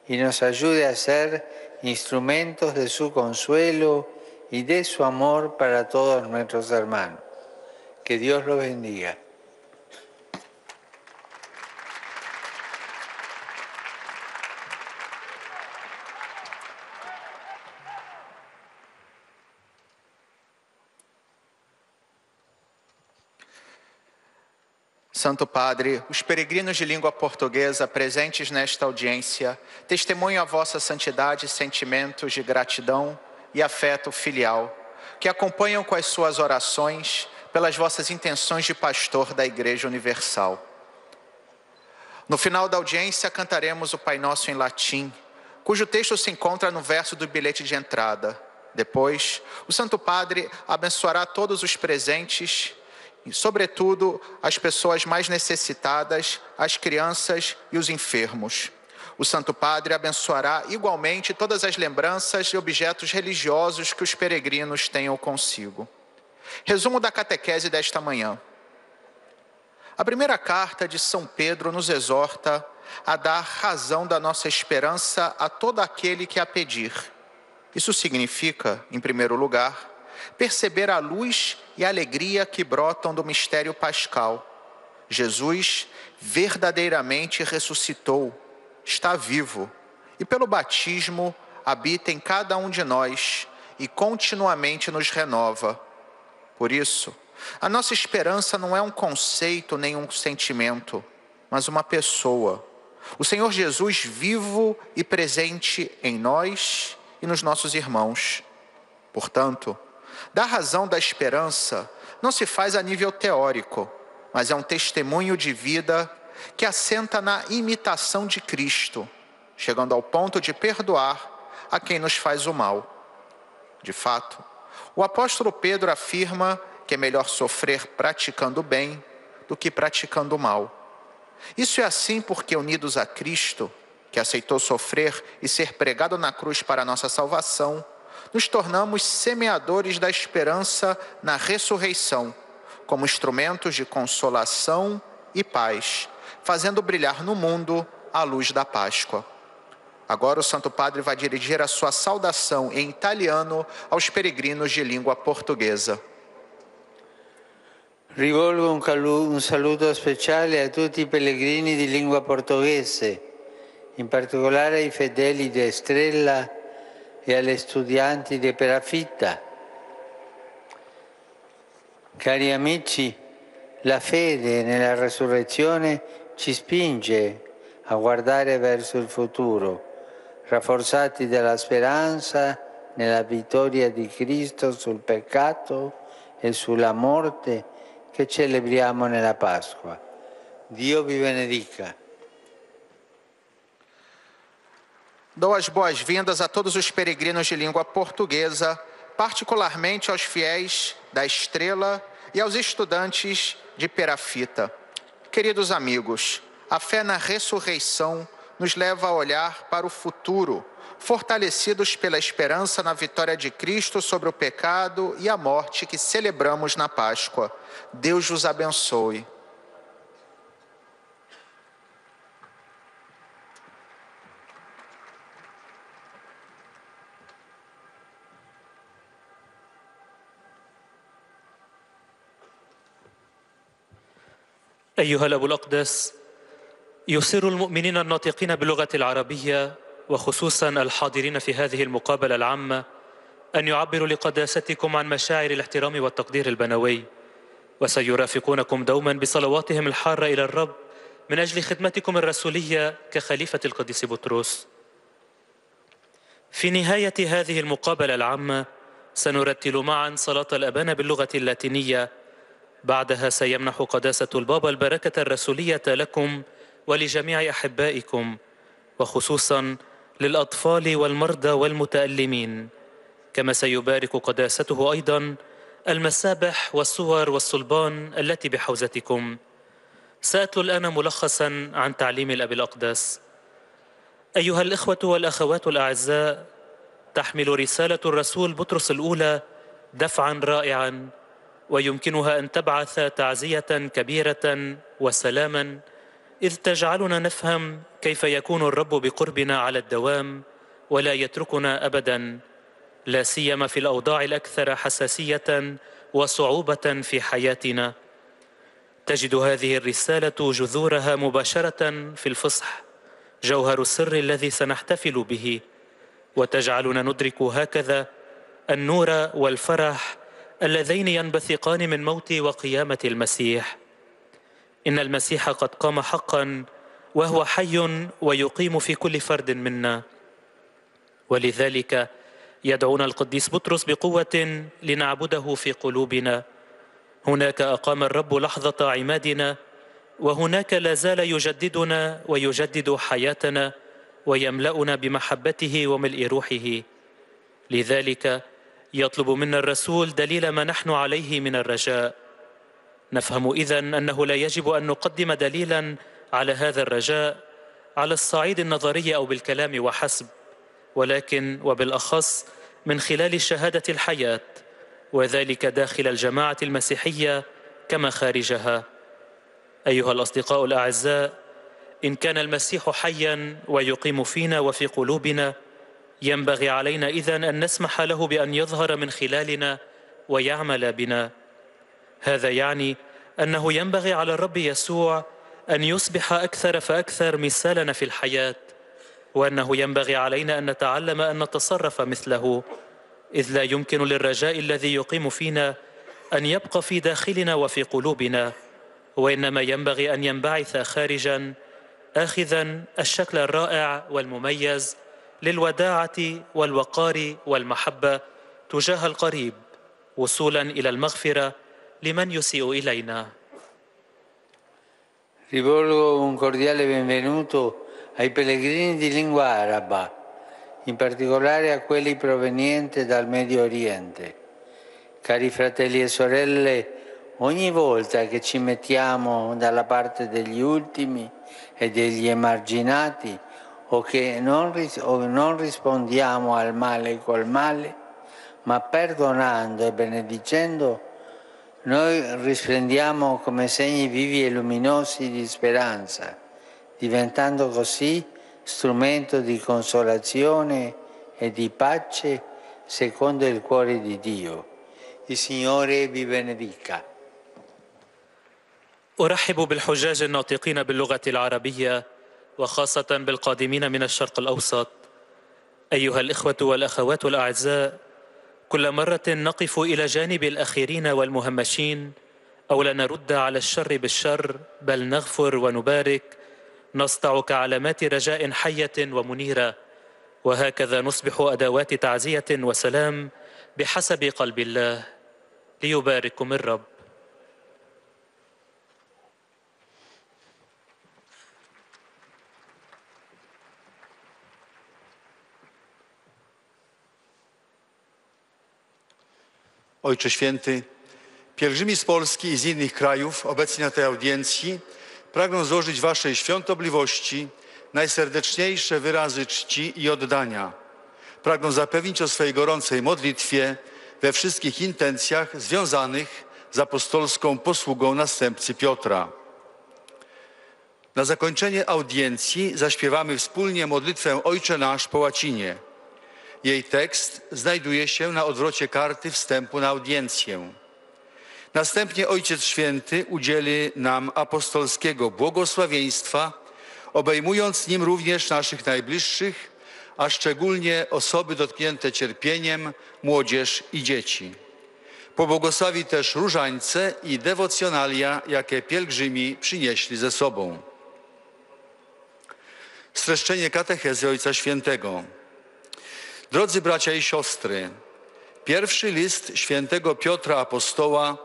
y nos ayude a ser instrumentos de su consuelo y de su amor para todos nuestros hermanos. Que Dios los bendiga. Santo Padre, os peregrinos de língua portuguesa presentes nesta audiência testemunham a vossa santidade e sentimentos de gratidão e afeto filial, que acompanham com as suas orações pelas vossas intenções de pastor da Igreja Universal. No final da audiência, cantaremos o Pai Nosso em latim, cujo texto se encontra no verso do bilhete de entrada. Depois, o Santo Padre abençoará todos os presentes e, sobretudo, as pessoas mais necessitadas, as crianças e os enfermos. O Santo Padre abençoará igualmente todas as lembranças e objetos religiosos que os peregrinos tenham consigo. Resumo da catequese desta manhã. A primeira carta de São Pedro nos exorta a dar razão da nossa esperança a todo aquele que a pedir. Isso significa, em primeiro lugar, perceber a luz e a alegria que brotam do mistério pascal. Jesus verdadeiramente ressuscitou, está vivo e pelo batismo habita em cada um de nós e continuamente nos renova. Por isso, a nossa esperança não é um conceito nem um sentimento, mas uma pessoa. O Senhor Jesus vivo e presente em nós e nos nossos irmãos. Portanto, dar razão da esperança não se faz a nível teórico, mas é um testemunho de vida que assenta na imitação de Cristo, chegando ao ponto de perdoar a quem nos faz o mal. De fato, o apóstolo Pedro afirma que é melhor sofrer praticando o bem do que praticando o mal. Isso é assim porque, unidos a Cristo, que aceitou sofrer e ser pregado na cruz para a nossa salvação, nos tornamos semeadores da esperança na ressurreição, como instrumentos de consolação e paz, fazendo brilhar no mundo a luz da Páscoa. Agora o Santo Padre vai dirigir a sua saudação em italiano aos peregrinos de língua portuguesa. Rivolgo un saluto speciale a tutti i pellegrini di lingua portoghese, in particolare ai fedeli di Estrella e agli studianti di Perafitta. Cari amici, la fede nella resurrezione ci spinge a guardare verso il futuro, rafforzati dalla speranza nella vittoria di Cristo sul peccato e sulla morte, che celebriamo nella Pasqua. Dio vi benedica. Dou as boas-vindas a todos os peregrinos de língua portuguesa, particularmente aos fiéis da Estrela e aos estudantes de Perafita. Queridos amigos, a fé na ressurreição nos leva a olhar para o futuro, fortalecidos pela esperança na vitória de Cristo sobre o pecado e a morte que celebramos na Páscoa. Deus vos abençoe. أيها الأب الأقدس، يسر المؤمنين الناطقين باللغة العربية وخصوصا الحاضرين في هذه المقابلة العامة أن يعبروا لقداستكم عن مشاعر الاحترام والتقدير البنوي، وسيرافقونكم دوما بصلواتهم الحارة إلى الرب من أجل خدمتكم الرسولية كخليفة القديس بطرس. في نهاية هذه المقابلة العامة سنرتل معا صلاة الأبانا باللغة اللاتينية. بعدها سيمنح قداسة البابا البركة الرسولية لكم ولجميع أحبائكم، وخصوصا للأطفال والمرضى والمتألمين، كما سيبارك قداسته أيضا المسابح والصور والصلبان التي بحوزتكم. سأتلو الآن ملخصا عن تعليم الأب الأقدس. أيها الإخوة والأخوات الأعزاء، تحمل رسالة الرسول بطرس الأولى دفعا رائعا، ويمكنها أن تبعث تعزية كبيرة وسلاما، إذ تجعلنا نفهم كيف يكون الرب بقربنا على الدوام ولا يتركنا أبدا، لا سيما في الأوضاع الأكثر حساسية وصعوبة في حياتنا. تجد هذه الرسالة جذورها مباشرة في الفصح، جوهر السر الذي سنحتفل به، وتجعلنا ندرك هكذا النور والفرح اللذين ينبثقان من موت وقيامة المسيح. إن المسيح قد قام حقا، وهو حي ويقيم في كل فرد منا، ولذلك يدعونا القديس بطرس بقوة لنعبده في قلوبنا. هناك أقام الرب لحظة عمادنا، وهناك لا زال يجددنا ويجدد حياتنا ويملأنا بمحبته وملء روحه. لذلك يطلب منا الرسول دليل ما نحن عليه من الرجاء. نفهم إذن أنه لا يجب أن نقدم دليلا على هذا الرجاء على الصعيد النظري أو بالكلام وحسب، ولكن وبالأخص من خلال شهادة الحياة، وذلك داخل الجماعة المسيحية كما خارجها. أيها الأصدقاء الأعزاء، إن كان المسيح حيا ويقيم فينا وفي قلوبنا، ينبغي علينا إذن أن نسمح له بأن يظهر من خلالنا ويعمل بنا. هذا يعني أنه ينبغي على الرب يسوع أن يصبح أكثر فأكثر مثالنا في الحياة، وأنه ينبغي علينا أن نتعلم أن نتصرف مثله، إذ لا يمكن للرجاء الذي يقيم فينا أن يبقى في داخلنا وفي قلوبنا، وإنما ينبغي أن ينبعث خارجا، آخذا الشكل الرائع والمميز للوداعة والوقار والمحبة تجاه القريب، وصولا إلى المغفرة لمن يسيء إلينا. Rivolgo un cordiale benvenuto ai pellegrini di lingua araba, in particolare a quelli provenienti dal Medio Oriente. Cari fratelli e sorelle, ogni volta che ci mettiamo dalla parte degli ultimi e degli emarginati, o che non rispondiamo al male col male, ma perdonando e benedicendo, noi risplendiamo come segni vivi e luminosi di speranza, diventando così strumento di consolazione e di pace secondo il cuore di Dio. Il Signore vi benedica. أرحب بالحجاج الناطقين باللغة العربية، وخاصة بالقادمين من الشرق الأوسط. أيها الإخوة والأخوات الأعزاء، كل مرة نقف إلى جانب الأخيرين والمهمشين، أو لا نرد على الشر بالشر، بل نغفر ونبارك، نسطع كعلامات رجاء حية ومنيرة، وهكذا نصبح أدوات تعزية وسلام بحسب قلب الله. ليبارككم الرب. Ojcze Święty, pielgrzymi z Polski i z innych krajów obecni na tej audiencji pragną złożyć Waszej świątobliwości najserdeczniejsze wyrazy czci i oddania. Pragną zapewnić o swojej gorącej modlitwie we wszystkich intencjach związanych z apostolską posługą następcy Piotra. Na zakończenie audiencji zaśpiewamy wspólnie modlitwę Ojcze Nasz po łacinie. Jej tekst znajduje się na odwrocie karty wstępu na audiencję. Następnie Ojciec Święty udzieli nam apostolskiego błogosławieństwa, obejmując nim również naszych najbliższych, a szczególnie osoby dotknięte cierpieniem, młodzież i dzieci. Pobłogosławi też różańce i dewocjonalia, jakie pielgrzymi przynieśli ze sobą. Streszczenie katechezy Ojca Świętego. Drodzy bracia i siostry, pierwszy list świętego Piotra Apostoła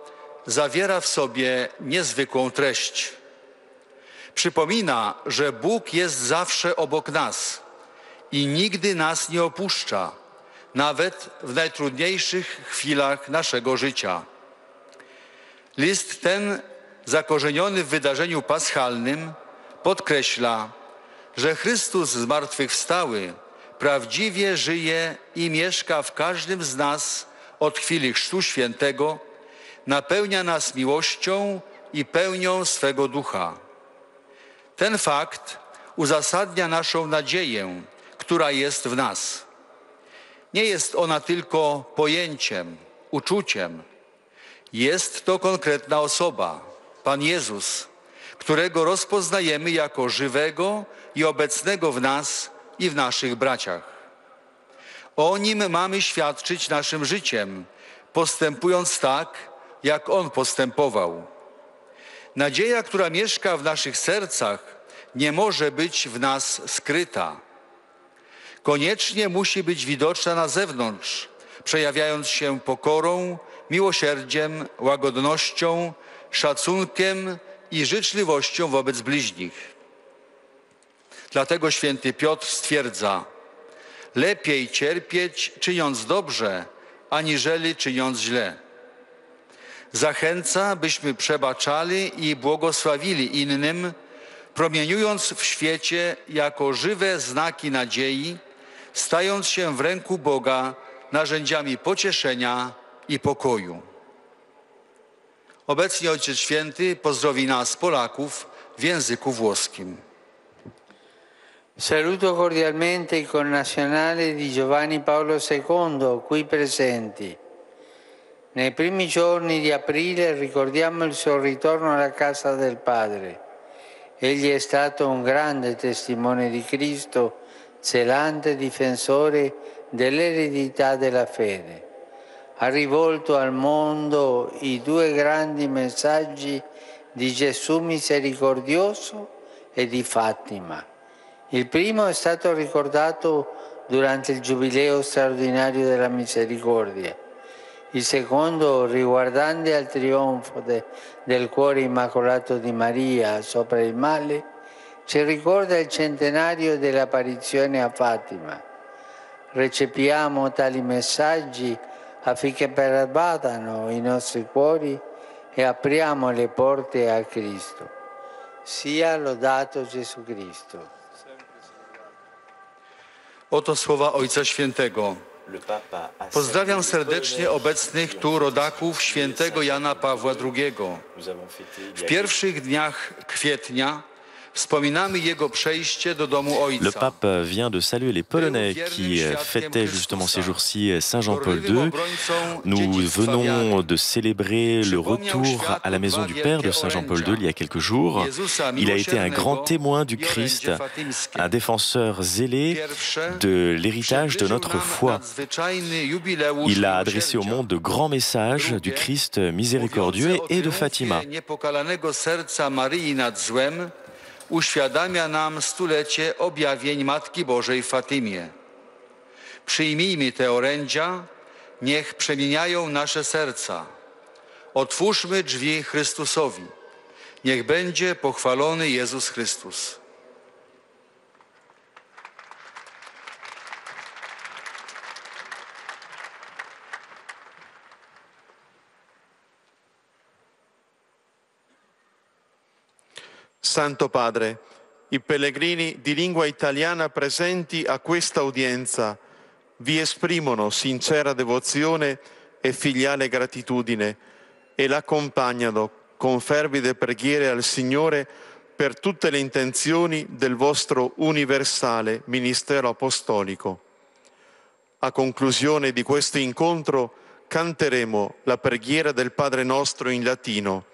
zawiera w sobie niezwykłą treść. Przypomina, że Bóg jest zawsze obok nas i nigdy nas nie opuszcza, nawet w najtrudniejszych chwilach naszego życia. List ten, zakorzeniony w wydarzeniu paschalnym, podkreśla, że Chrystus zmartwychwstały prawdziwie żyje i mieszka w każdym z nas od chwili Chrztu Świętego, napełnia nas miłością i pełnią swego Ducha. Ten fakt uzasadnia naszą nadzieję, która jest w nas. Nie jest ona tylko pojęciem, uczuciem. Jest to konkretna osoba, Pan Jezus, którego rozpoznajemy jako żywego i obecnego w nas i w naszych braciach. O Nim mamy świadczyć naszym życiem, postępując tak, jak On postępował. Nadzieja, która mieszka w naszych sercach, nie może być w nas skryta. Koniecznie musi być widoczna na zewnątrz, przejawiając się pokorą, miłosierdziem, łagodnością, szacunkiem i życzliwością wobec bliźnich. Dlatego święty Piotr stwierdza: lepiej cierpieć, czyniąc dobrze, aniżeli czyniąc źle. Zachęca, byśmy przebaczali i błogosławili innym, promieniując w świecie jako żywe znaki nadziei, stając się w ręku Boga narzędziami pocieszenia i pokoju. Obecnie Ojciec Święty pozdrowi nas, Polaków, w języku włoskim. Saluto cordialmente i connazionali di Giovanni Paolo II qui presenti. Nei primi giorni di aprile ricordiamo il suo ritorno alla casa del Padre. Egli è stato un grande testimone di Cristo, zelante difensore dell'eredità della fede. Ha rivolto al mondo i due grandi messaggi di Gesù misericordioso e di Fatima. Il primo è stato ricordato durante il Giubileo straordinario della misericordia. Il secondo, riguardante al trionfo del cuore immacolato di Maria sopra il male, ci ricorda il centenario dell'apparizione a Fatima. Recepiamo tali messaggi affinché pervadano i nostri cuori e apriamo le porte a Cristo. Sia lodato Gesù Cristo. Oto słowa Ojca Świętego. Pozdrawiam serdecznie obecnych tu rodaków świętego Jana Pawła II. W pierwszych dniach kwietnia wspominamy jego przejście do domu Ojca. Le pape vient de saluer les Polonais qui fêtaient justement ces jours-ci Saint Jean-Paul II. Nous venons de célébrer le retour à la maison du Père de Saint Jean-Paul II il y a quelques jours. Il a été un grand témoin du Christ, un défenseur zélé de l'héritage de notre foi. Il a adressé au monde de grands messages du Christ miséricordieux et de Fatima. Uświadamia nam stulecie objawień Matki Bożej w Fatimie. Przyjmijmy te orędzia, niech przemieniają nasze serca. Otwórzmy drzwi Chrystusowi. Niech będzie pochwalony Jezus Chrystus. Santo Padre, i pellegrini di lingua italiana presenti a questa udienza vi esprimono sincera devozione e filiale gratitudine e l'accompagnano con fervide preghiere al Signore per tutte le intenzioni del vostro universale ministero apostolico. A conclusione di questo incontro canteremo la preghiera del Padre nostro in latino.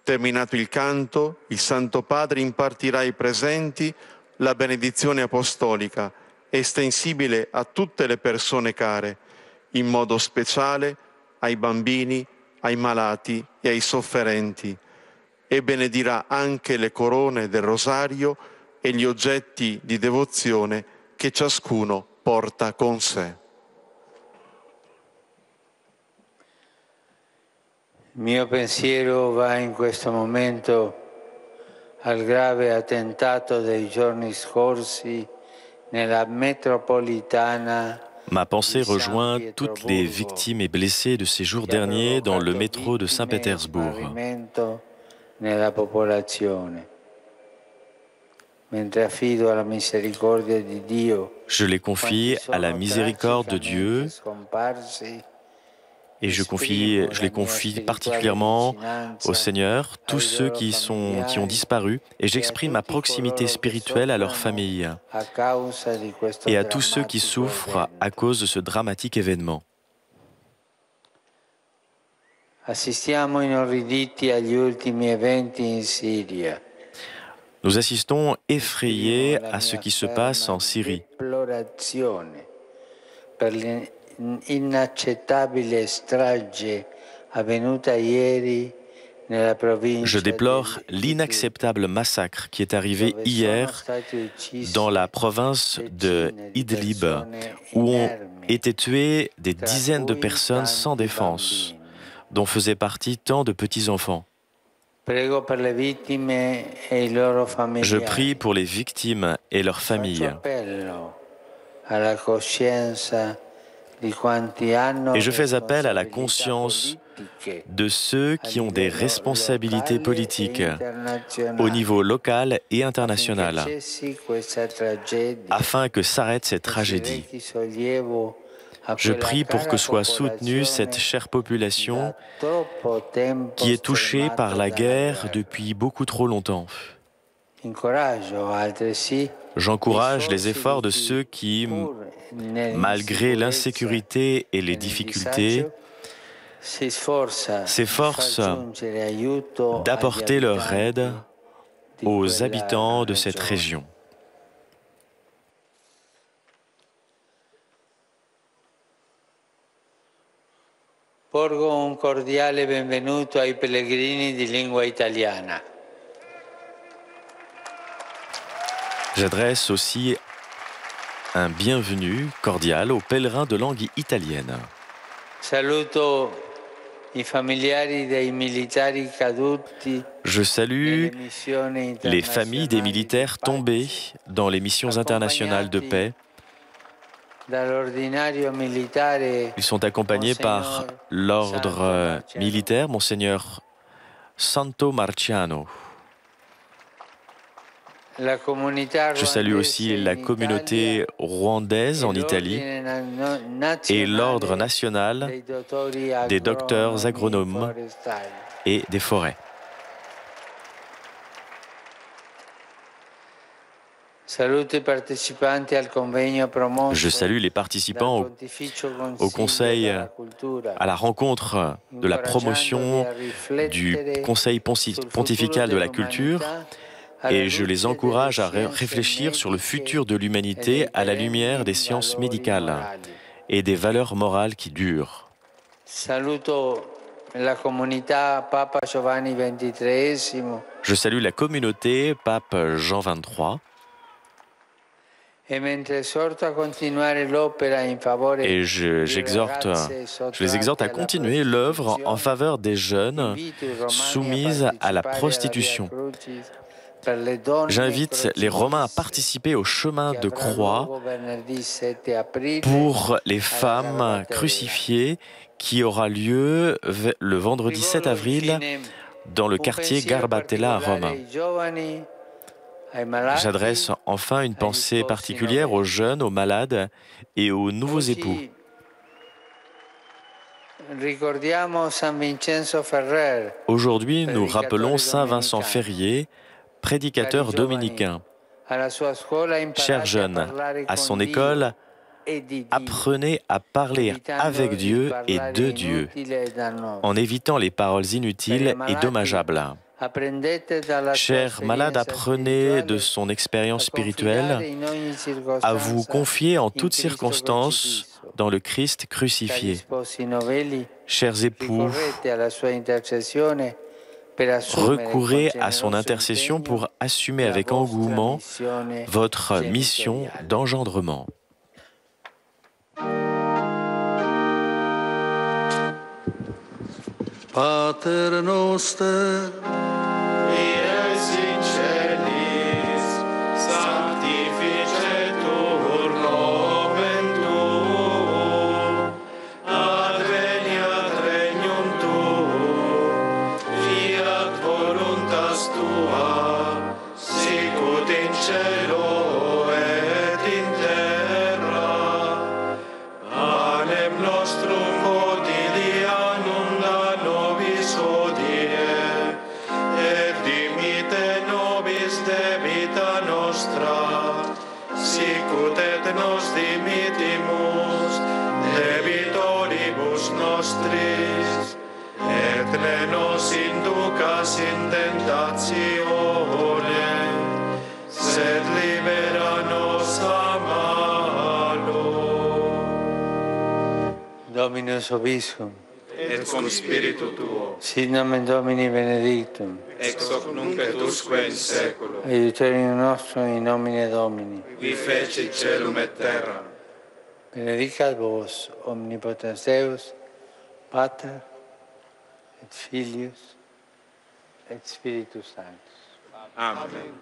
Terminato il canto, il Santo Padre impartirà ai presenti la benedizione apostolica, estensibile a tutte le persone care, in modo speciale ai bambini, ai malati e ai sofferenti, e benedirà anche le corone del rosario e gli oggetti di devozione che ciascuno porta con sé. Il mio pensiero va in questo momento al grave attentato dei giorni scorsi nella metropolitana. Ma pensée rejoint toutes les victimes et blessés de ces jours derniers dans le métro de Saint-Pétersbourg. Nella popolazione. Mentre affido alla misericordia di Dio. Je les confie à la miséricorde de Dieu et je les confie particulièrement au Seigneur, tous ceux qui ont disparu, et j'exprime ma proximité spirituelle à leurs familles et à tous ceux qui souffrent à cause de ce dramatique événement. Assistiamo inorriditi agli ultimi eventi in Siria. Nous assistons effrayés à ce qui se passe en Syrie. Per l'inaccettabile strage avvenuta ieri nella provincia. Je déplore l'inacceptable massacre qui est arrivé hier dans la province de Idlib, où ont été tuées des dizaines de personnes sans défense, dont faisaient partie tant de petits-enfants. Je prie pour les victimes et leurs familles. Et je fais appel à la conscience de ceux qui ont des responsabilités politiques au niveau local et international, afin que s'arrête cette tragédie. Je prie pour que soit soutenue cette chère population qui est touchée par la guerre depuis beaucoup trop longtemps. J'encourage les efforts de ceux qui, malgré l'insécurité et les difficultés, s'efforcent d'apporter leur aide aux habitants de cette région. Porgo un cordiale benvenuto ai pellegrini di lingua italiana. J'adresse aussi un bienvenue cordial aux pèlerins de langue italienne. Saluto i familiari dei militari caduti. Je salue les familles des militaires tombés dans les missions internationales de paix. Ils sont accompagnés par l'ordre militaire, Monseigneur Santo Marciano. Je salue aussi la communauté rwandaise en Italie et l'ordre national des docteurs agronomes et des forêts. Je salue les participants au Conseil, à la rencontre de la promotion du Conseil pontifical de la culture, et je les encourage à réfléchir sur le futur de l'humanité à la lumière des sciences médicales et des valeurs morales qui durent. Je salue la communauté Pape Jean XXIII. Et je les exhorte à continuer l'œuvre en faveur des jeunes soumises à la prostitution. J'invite les Romains à participer au chemin de croix pour les femmes crucifiées qui aura lieu le vendredi 7 avril dans le quartier Garbatella à Rome. J'adresse enfin une pensée particulière aux jeunes, aux malades et aux nouveaux époux. Aujourd'hui, nous rappelons Saint Vincent Ferrier, prédicateur dominicain. Chers jeunes, à son école, apprenez à parler avec Dieu et de Dieu, en évitant les paroles inutiles et dommageables. Chers malades, apprenez de son expérience spirituelle à vous confier en toutes circonstances dans le Christ crucifié. Chers époux, recourez à son intercession pour assumer avec engouement votre mission d'engendrement. Pater noster, qui es in celis, sanctificetur nomen tuum, adveniat regnum tuum, fiat voluntas tua, sicut in cielo et in terra. Panem nostrum quotidianum da nobis hodie, et dimite nobis debita nostra, sicut et nos dimitimus debitoribus nostris, et ne nos inducas in tentatione, sed libera nos a malo. Dominus Obiscum, et cum spiritu tuo, sit nomen Domini benedictum, ex hoc nunc et usque in saeculum, aiuterium nostrum in nomine Domini. qui fecit celum et terra. Benedicat vos, omnipotens Deus, Pater, et Filius, et Spiritus Sanctus. Amen.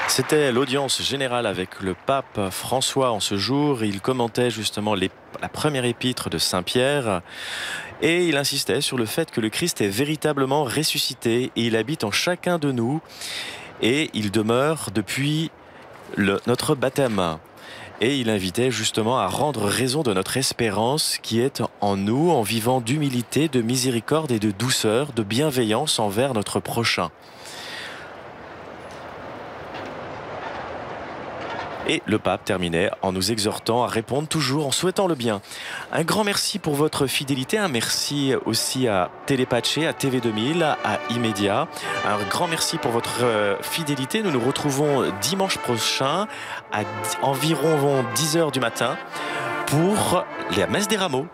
C'était l'audience générale avec le pape François en ce jour. Il commentait justement la première épître de Saint Pierre et il insistait sur le fait que le Christ est véritablement ressuscité et il habite en chacun de nous et il demeure depuis notre baptême. Et il invitait justement à rendre raison de notre espérance qui est en nous en vivant d'humilité, de miséricorde et de douceur, de bienveillance envers notre prochain. Et le pape terminait en nous exhortant à répondre toujours en souhaitant le bien. Un grand merci pour votre fidélité, un merci aussi à Télépaché, à TV2000, à Immédiat. Un grand merci pour votre fidélité. Nous nous retrouvons dimanche prochain à environ 10 h du matin pour la messe des rameaux.